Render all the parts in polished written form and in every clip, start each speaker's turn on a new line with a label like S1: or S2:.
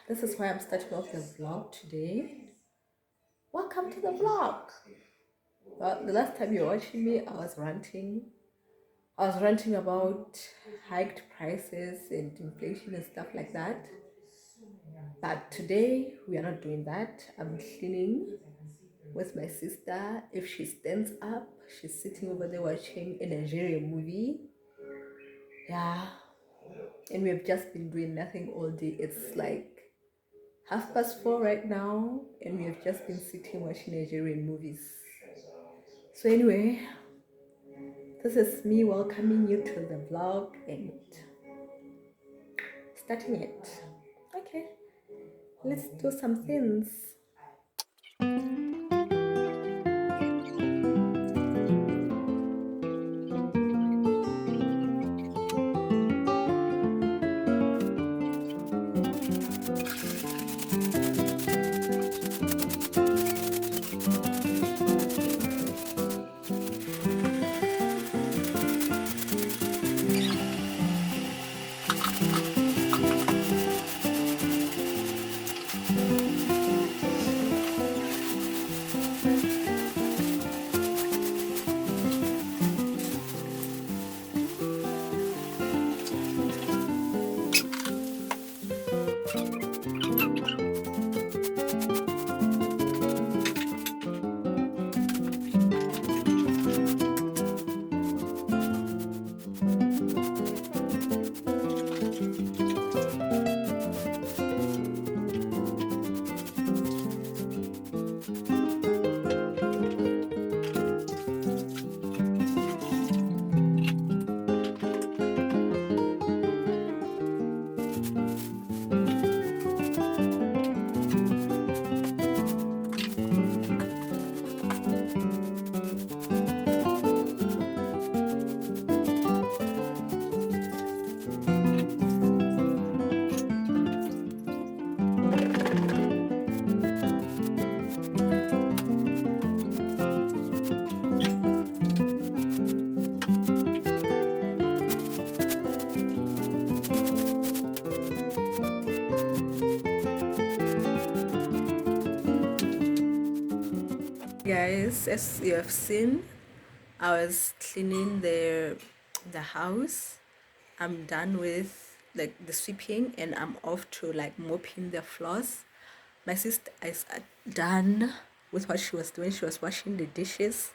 S1: This is why I'm starting off the vlog today. Welcome to the vlog. Well, the last time you were watching me, I was ranting. I was ranting about hiked prices and inflation and stuff like that. But today we are not doing that. I'm cleaning with my sister. If she stands up, she's sitting over there watching a Nigerian movie. Yeah. And we have just been doing nothing all day. It's like 4:30 right now, and we have just been sitting watching Nigerian movies. So anyway, this is me welcoming you to the vlog and starting it. Okay, let's do some things. Guys, as you have seen, I was cleaning the house. I'm done with like the sweeping and I'm off to like mopping the floors. My sister is done with what she was doing. She was washing the dishes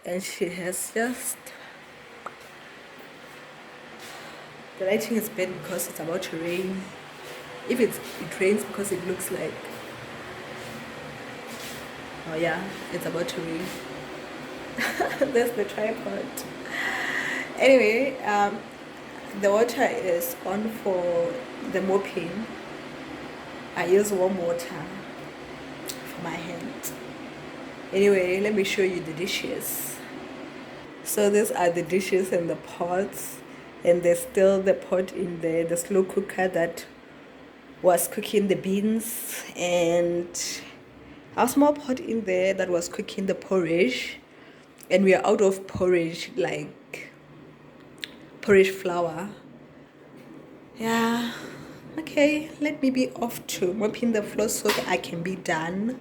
S1: and she has just, the lighting is bad because it's about to rain. If it rains because it looks like, oh yeah, it's about to rain. There's the tripod. Anyway, the water is on for the mopping. I use warm water for my hand. Anyway, let me show you the dishes. So these are the dishes and the pots, and there's still the pot in there, the slow cooker that was cooking the beans, and a small pot in there that was cooking the porridge. And we are out of porridge, like porridge flour. Yeah, okay, let me be off to mopping the floor so that I can be done.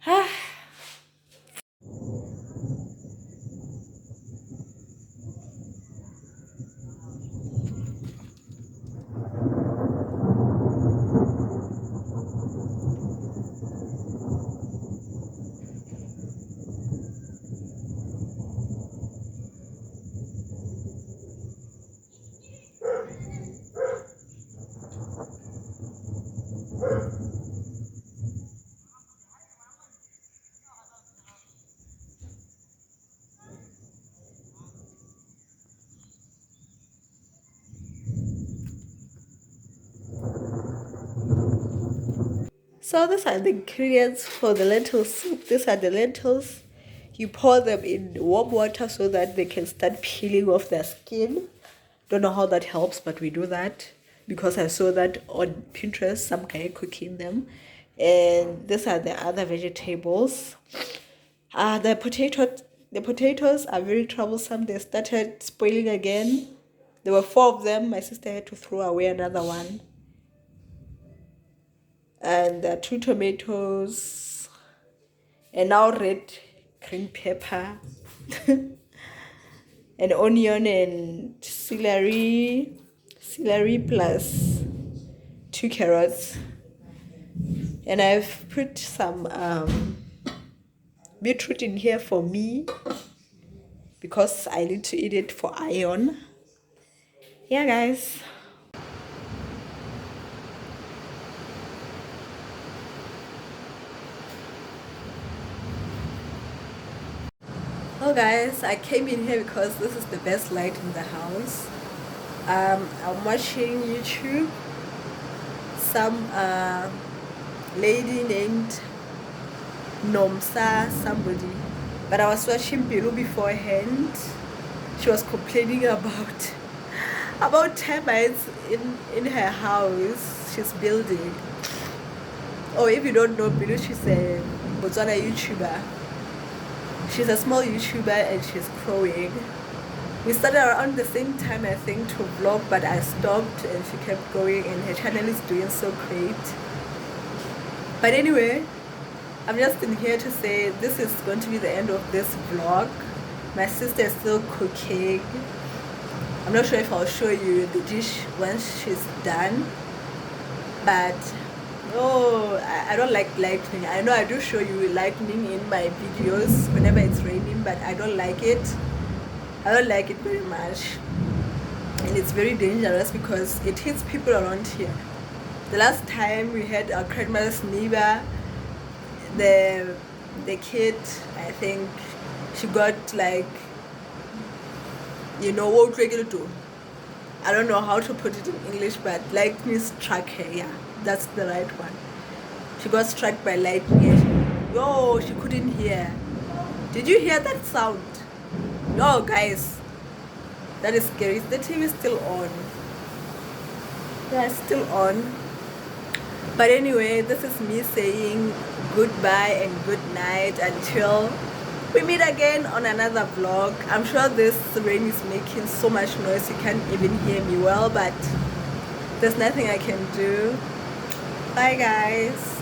S1: So these are the ingredients for the lentil soup. These are the lentils. You pour them in warm water so that they can start peeling off their skin. Don't know how that helps, but we do that because I saw that on Pinterest, some guy cooking them. And these are the other vegetables. The potatoes are very troublesome. They started spoiling again. There were 4 of them. My sister had to throw away another one. And there are 2 tomatoes, and now red green pepper, an onion and celery plus 2 carrots, and I've put some beetroot in here for me because I need to eat it for iron. Yeah, guys. Well, guys, I came in here because this is the best light in the house. I'm watching YouTube. Some lady named Nomsa somebody, but I was watching Peru beforehand. She was complaining about termites in her house she's building. Oh, if you don't know Peru, she's a Botswana YouTuber. She's a small YouTuber and she's growing. We started around the same time, I think, to vlog, but I stopped and she kept going and her channel is doing so great. But anyway, I'm just in here to say this is going to be the end of this vlog. My sister is still cooking. I'm not sure if I'll show you the dish once she's done, but oh, I don't like lightning. I know I do show you lightning in my videos whenever it's raining, but I don't like it. I don't like it very much, and it's very dangerous because it hits people around here. The last time we had our grandmother's neighbor, the kid, I think she got like, what regular do. I don't know how to put it in English, but lightning struck her. Yeah, that's the right one. She got struck by lightning. She couldn't hear. Did you hear that sound? No, guys, that is scary. The TV is still on. Yeah, it's still on. But anyway, this is me saying goodbye and good night until we meet again on another vlog. I'm sure this rain is making so much noise you can't even hear me well, but there's nothing I can do. Bye, guys.